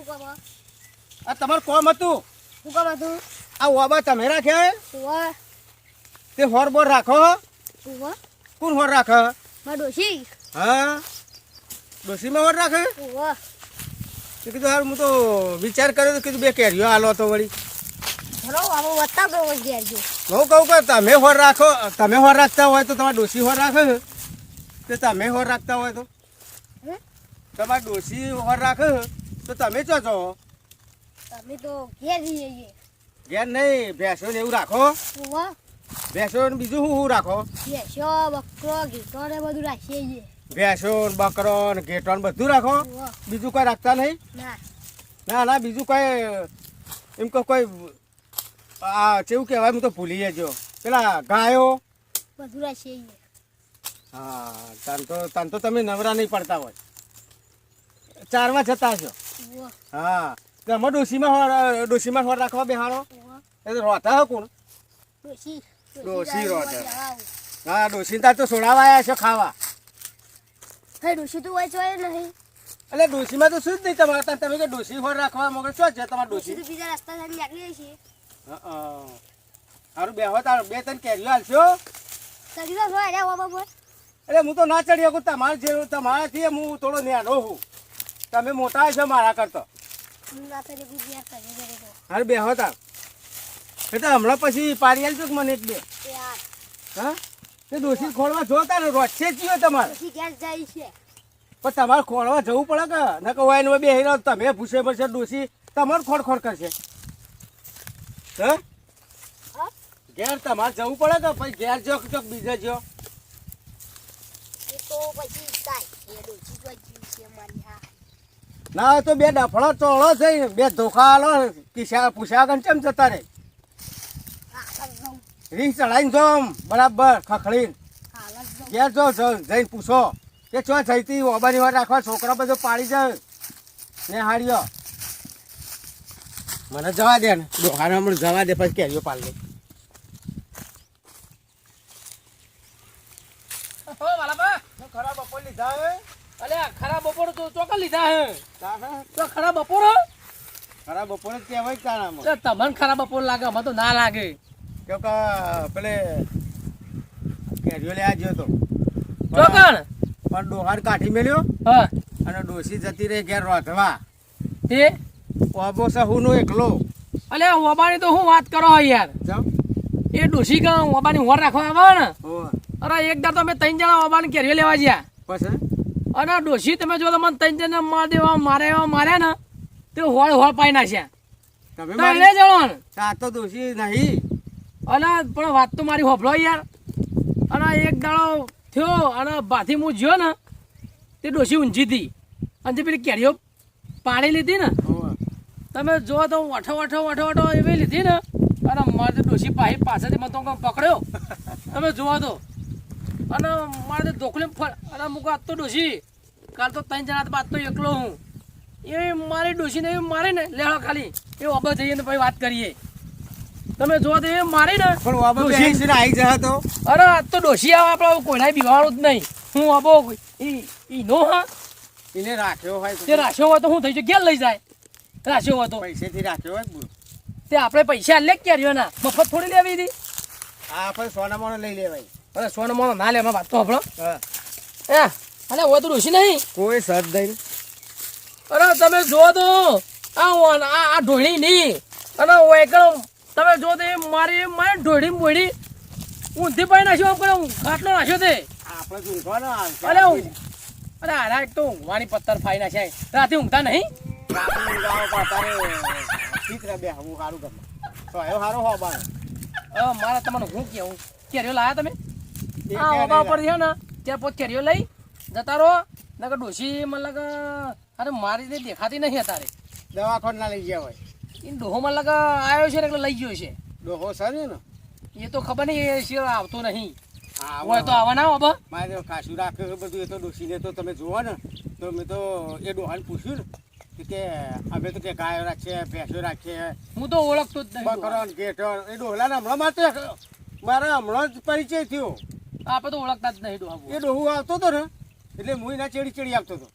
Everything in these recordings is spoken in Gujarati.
આ તમારું કોમ હતું? શું કામ હતું? આ ઓબા તમે રાખ્યા ઉવા તે હોર બોર રાખો? ઉવા કોણ હોર રાખે? માં ડોશી. હા, ડોશીમાં હોર રાખે? ઉવા તે કીધું હાર હું તો વિચાર કર્યો તો કીધું બે કેરીઓ હાલો તો વળી. ચલો આવો વત્તા બે વધી આવજો. હું કહું કે તમે હોર રાખો, તમે હોર રાખતા હોય તો તમારા ડોશી હોર રાખે તે તમે હોર રાખતા હોય તો તમારા ડોશી હોર રાખે તો તમે ચો છો? તમે તો ઘેર જઈએ. ઘેર નહીં, ભેંસો ને એવું રાખો? ઉવા ભેંસો ને બીજું શું રાખો? ભેંસો બકરો ઘીટો ને બધું રાખીએ છીએ. ભેંસો ને બકરો ને ઘેટો ને બધું રાખો? ઉવા બીજું કોઈ રાખતા નહીં? ના ના ના, બીજું કોઈ એમ કહો કોઈ આ કેવું કહેવાય, હું તો ભૂલી જજો. પેલા ગાયો? બધું રાખીએ છીએ. હા, તન તો તમે નવરા નહીં પડતા હોય, ચારમાં જતા છો. ઉવા હા, તો અમે ડોશીમાં હોર રાખવા બેહાડો? ઉવા એ તો રોતા હો કોણ? ડોશી ડોશી રોટે. હા, ડોશી તાર તો સોડાવા આવ્યા છો ખાવા. હે ડોશી તું વાંચવાય નહીં. એટલે ડોશીમાં તો શું જ નહીં તમારે? તાર તમે કે ડોશી હોર રાખવા મોકલે શું છે તમારે ડોશી ડોશી? તો બીજા રસ્તા સાથે નીકળીએ છીએ. સારું બેહો, તાર બે ત્રણ કેરીઓ હાલશો? તરીકો છો અરે બાબા બોલ. એટલે હું તો ના ચડી શકું તમારે જે તમારાથી હું થોડો નેનો છું, તમે મોટા છો મારા કરતો. હું ના તરી ગુજિયા કરી કરે તો. હાલ બેહો તાર. એટલે હમણાં પછી પાડી આલજો કે મને એક બે. યાર હા, તે ડોશી ખોળવા જોતા ને રોજ છે જીવો તમારે. ડોશી ઘેર જાય છે. પણ તમારે ખોળવા જવું પડે કે ન કે વાઈન બે હીરો તમે ભૂસે પડશે ડોશી તમારે ખોડ કરશે. હા, હા ઘેર તમારે જવું પડે કે પછી ઘેર જો ચોક બીજે જો? એ તો પછી કાય એ ડોશી તો જીવ છે મારી. હા ના તો બે ડફળો ચોળો છે, બે ધોખા આલો કિસ્સા પૂછ્યા ગણ ચમ જતા રે. હાલ જ જાઉં. રીંગ ચડાઈને જો આમ બરાબર ખખડીને હાલ જ જાઉં. ઘેર જો જઈને પૂછો કે ચો જઈતી ઓબાની વાર રાખવા છોકરા બધો પાડી જાય ને હાડ્યો. મને જવા દે ને દોહાને હમણાં જવા દે પછી કેરીઓ પાડી લે. હો વાલાબા, ખરાબ બપોર લીધા હે? અલ્યા ખરા બપોર તો ચોકન લીધા હે. તારા તો ખરા બપોર હો? ખરાબ બપોર જ કહેવાય તારામાં. તો તમને ખરા બપોર લાગે, અમે તો ના લાગે. કેમ કે પેલે કેરીઓ લેવા ગયો તો ચોકન પણ ડોહાર કાઢી મેલ્યો હા અને ડોસી જતી રહી ઘેર રોધવા. તે ઓબો સહુનો એકલો. અલ્યા ઓબાની તો હું વાત કરો હો યાર. જાવ એ ડોશી કા ઓબાની હોર રાખવા આવે ને. ઓ અરે એક દાડ તો અમે ત્રણ જણા ઓબાની કેરીઓ લેવા ગયા પછી અને ડોશી તમે જો તો મને ત્રણ જણા માર્યા ને તે હોળ પાઈ નાખ્યા. તમે તો મારી એને જણો ને આ તો ડોસી નહીં. અને પણ વાત તો મારી હોભળો યાર. અને એક દાડો થયો અને બાથી હું જ્યો ને તે ડોશી ઊંઝી હતી અને જે પેલી કેરીઓ પાણી લીધી ને ઓવા તમે જો તો વઠો એવી લીધી ને અને મારે તો ડોશી પાછળથી મને તો પકડ્યો તમે જુઓ તો અને મારે તો ધોકલી અને મૂકો આજ તો ડોશી કાલ તો ત્રણ જણા બાદ તો એકલો હું એ મારી ડોશીને એવી મારી ને લેવા ખાલી એ ઓબા જઈએ ને પછી વાત કરીએ. તમે જુઓ તો એ મારી ને પણ ઓબો ડોશી બેસીને આવી જાય તો અરે આજ તો ડોશી આવે આપણે કોઈના બીવાળું જ નહીં. હું અબો ઈ નો હા એને રાખ્યો હોય તે રાખ્યો હોય તો હું થઈ જાય ઘેર લઈ જાય. રાખ્યો હોય તો પૈસેથી રાખ્યો હોય બોલ. તે આપણે પૈસા લે ક્યાર્યો ના મફત થોડી લેવી હતી. આ પણ સોના મોના લઈ લેવાય. અરે સોનો મોનો ના લે એમાં વાત તો આપણો હા, અરે હોય તો ડોશી નહીં. કોઈ સદ દઈ અરે તમે જો તો આ ઢોળી નહીં અને એકડો તમે જો તો એ મારી ઢોળી બોડી ઊંધી પાઈ નાખ્યો આમ કરે ખાટલો નાખ્યો તે. આપણે ઊંઘવાનો અરે અરે આરા એક તો ઊંઘવાની પથ્થર ફાઈ નાખ્યા રાતે ઊંઘતા નહીં. મારે તમને શું કેવું કેરીઓ લાયા તમે આ ઓબા ઉપર છે ને ત્યાં પોત કેરીઓ લઈ જતા રહો નકર ડોશી મને લાગે અરે મારી તે દેખાતી નહીં અત્યારે. દવાખાના ના લઈ ગયા હોય. એ ડોહો મને લાગે આવ્યો છે ને એટલે લઈ ગયો છે. ડોહો સર ને એ તો ખબર નહીં એ શિયાળ આવતો નહીં હા હોય તો આવવાના ઓબા. મારે કાશું રાખ્યું બધું. એ તો ડોસીને તો તમે જુઓ ને તો મેં તો એ ડોહાને પૂછ્યું ને કે અમે તો કે ગાયો રાખીએ ભેંસો રાખીએ હું તો ઓળખતો જ નહીં. બકરો ને ઘેટો એ ડોહલાને હમણાં મારા હમણાં જ પરિચય થયો. આપણે તો ઓળખતા જ નહીં ડોહા. એ ડોહું આવતો હતો ને એટલે હું એના ચડી આવતો હતો.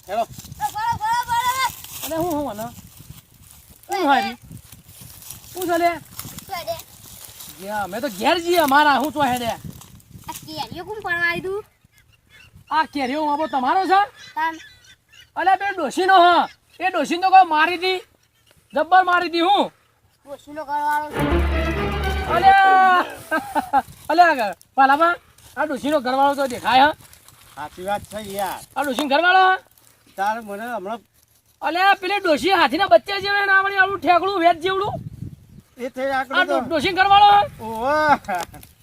હેલો બરાબર અને હું અને શું હારી શું ચાલે શું દે ગયા અમે તો ઘેર જઈએ અમારા હું તો હેડે આ કેરીઓ કોણ પડવા દીધું આ કેરીઓ બાબો તમારો છે તાન અલ્યા બે ડોશીનો હા એ ડોશીને તો કોઈ મારી હતી જબ્બર મારી હતી હું ડોશીનો ઘરવાળો છે અલ્યા અલ્યા પાલામાં આ ડોશીનો ઘરવાળો તો દેખાય હા સાચી વાત છે યાર આ ડોશીનો ઘરવાળો તાર મને હમણાં અલ્યા પેલી ડોશી હાથીના બચ્ચા જેવા ના વળી આવડું ઠેકડું વેચ જેવડું એ થઈ આ આકડો ડોશી ઘરવાળો ઓહ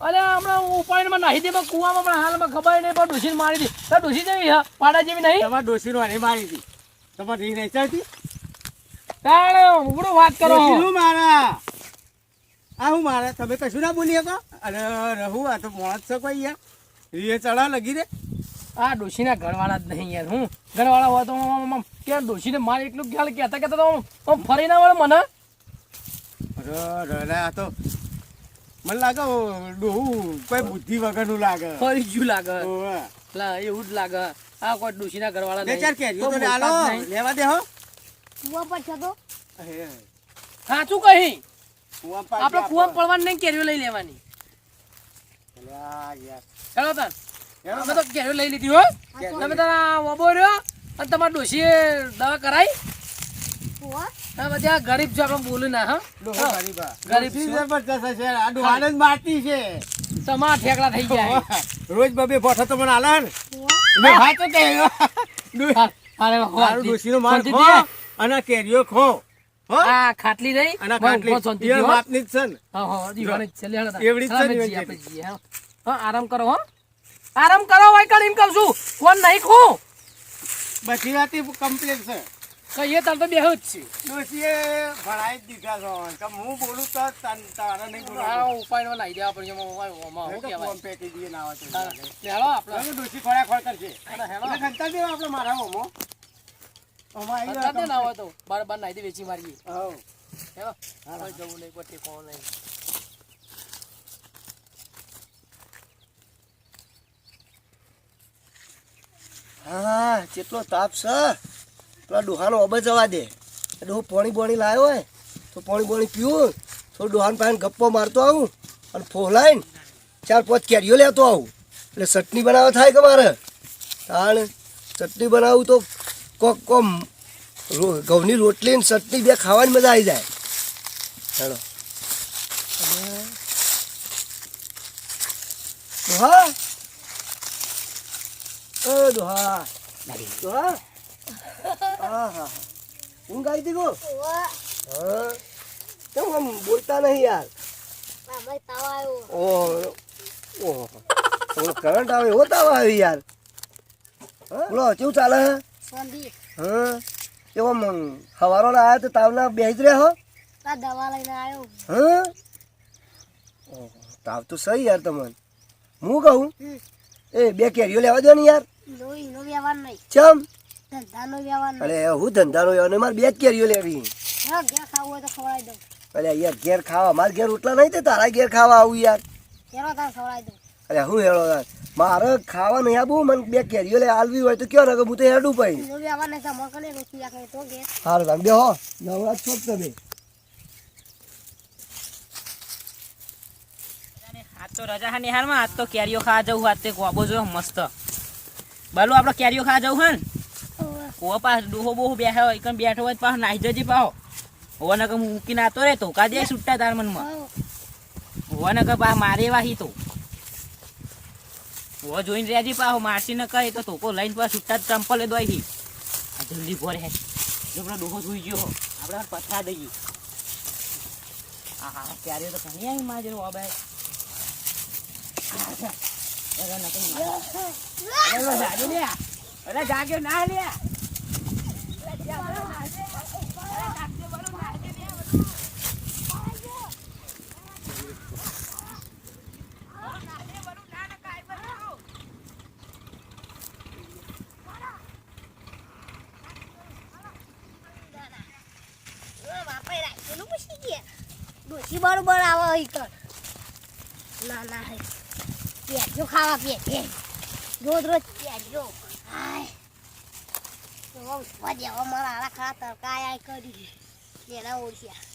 અલ્યા હમણાં ઉપાડીમાં નાહી દે કુવામાં પણ હાલમાં ખબર નહીં પણ ડોશીને મારી દી તો ડોશી જેવી હા પાડા જેવી નહીં તમારા ડોશીનો હારે મારી હતી તમારે રીહ નહીં ચાલતી તાણે ઉગડું વાત કરો ડોશીનું મારા આ હું મારે તમે કશું ના બોલી શકો અરે રહું આ તો મોત છે કોઈ યાર રીહ ચડા લગી રે આ ડોશીના ઘરવાળા જ નહીં યાર હું ઘરવાળા હોય તો કે ડોશીને મારે એટલું ખ્યાલ કહેતા કહેતા તો ફરી ના વળે મને અરે આ તો મને લાગે ડોહું કોઈ બુદ્ધિ વગરનું લાગે ફરી ગયું લાગે ઓવે. લા એવું જ લાગે આ કોઈ ડોશીના ઘરવાળા બે નહીં. ચાર કેરીઓ તો તો બોલતા આલો જ નહીં. લેવા દે હો કુવા પર છે તો સાચું કહી કૂવા પાડી આપણે આપો. કુવા પડવાની નહીં કેરીઓ લઈ લેવાની અલ્યા યાર. હેલો તાન હેલો અમે તો કેરીઓ લઈ લીધી હો કેરીઓ તમે તારા વબો રહ્યો અને તમારા ડોશીએ દવા કરાઈ કુવા હા બધા ગરીબ છે આપણે બોલું ના હા ડોહો ગરીબ આ. ગરીબ ડોશી છે. જબરદસ્ત છે આ ડોહાને જ મારતી છે તમારા ઠેકડા થઈ જાય રોજ બબે ફોટો તો મને આલે ને કુવા મેં વાત તો કહ્યું. અરે મારું ડોશીનો માર શાંતિ ખો દે. અને કેરીઓ ખો હો આ ખાટલી રહી અને બહુ ખાટલી શાંતિ ઈયર દે, હો. બાપની જ છે ને હા હા દીવાની જ છે લે હેડો તાર. એવડી જ છે ચાલ ને આપણે જઈએ, એવડી આપણે જઈએ, હા. હા આરામ કરો હો આરામ કરો ભાઈ કણ એમ કહું છું કોણ નહીં ખું બધી વાતી કમ્પ્લીટ છે કહીએ તાર તો બેહો જ છે ડોશીએ ભણાઈ જ દીધા છો તો હું બોલું તો તારે નહીં આ બોલવાનું. ઉપાયનો લાવી દેવા પડશે ઓમાં શું હું તો કહેવાય ફોન પેટી દીએ ના આવે તો. તારા. લે હેડો આપણે હવે ડોશી ખોળા ખોળ કરશે અરે હેડો એટલે ખંતા દેવા આપણે મારા હોમો ઓમાં આવી અત્યારે ગયા ના હોય તો બાર બાર નાઈ દે વેચી મારીએ હઉ. હેડો કોઈ જવું નહીં કોઈ ઠેકાણું નહીં હા કેટલો તાપ છે પેલા ડોહાનો અબ જવા દે ડોહો પાણી બોણી લાવ્યો હોય તો પાણી બોણી પીવું થોડું ડોહાન પાસે ગપ્પો મારતો આવું અને ફોલાઈને 4-5 કેરીઓ લેતો આવું એટલે ચટણી બનાવવા થાય કે મારે તાણ ચટણી બનાવું તો કોમ ઘઉંની રોટલી ને ચટણી બે ખાવાની મજા આવી જાય ચાલો ડોહા ડોહા ડોહા હા હા ઊંઘ આવી હતી ગો કુવા હા કેમ આમ બોલતા નહીં યાર ભાઈ તાવ આવ્યો ઓહો કરંટ આવે એવો તાવ આવે યાર બોલો કેવું ચાલે સંધી હા કેવો સવારો આવ્યા તો તાવના બેસી જ રહ્યા હો તા દવા લઈને આવ્યો હા ઓહો તાવ તો સહી યાર તમને હું કહું એ 2 કેરીઓ લેવા દો ને યાર નો વ્યવહાર નહીં ચમ ધંધાનો વ્યવહાર નહીં અરે હું ધંધાનો યાર મારે 2 જ કેરીઓ લેવી હા ઘેર ખાવું હોય તો ખવડાવી દઉં અરે યાર ઘેર ખાવા મારે ઘેર રોટલા નહીં તે તારા ઘેર ખાવા આવું યાર ઘેરો તાર ખવડાવી દઉં અરે હું હેડો યાર મારે ખાવા નહીં આવું મને 2 કેરીઓ લે આલવી હોય તો કયો ને હું તો હેડું પઈ નો વ્યવહાર નહીં તો મોકલે રોટી રાખે તો ઘેર સારું તમે બેહો નવરા છો જ તમે આજ તો રજા હા નિહારમાં આજ તો કેરીઓ ખાવા જવું આજ તે ગોબો જો મસ્ત બાલું આપણે કેરીઓ ખાવા જવું હે ને ઓ પાસ ડોહો બોહો બેઠો હોય એકમ બેઠો હોય પાછો નાહી જજે પાહો હોવા નકર મૂકીને આતો રે તો કાજે છૂટતા તાર મનમાં હોવા નકર પા મારે વાહી તો હોવા જોઈને રેજી પાહો મારસી ન કહે તો તોકો લઈને પાછ છૂટતા ચંપલે દોઈ આ જલ્દી ભરે હે જો ડોહો જોઈ ગયો આપણે પથરા દઈએ હા કેરીઓ તો ઘણી આવી માજરો હવે અરે જાગ્યો ના લે ડોસી બરોબર આવે હઈ કર ના ના હઈ પેજો ખાવા પેજે રોજ રોજ પેજો હાય તો ઉઠવા દેવા મારા આરા ખરા તડકા આયા કરી એના ઓળખ્યા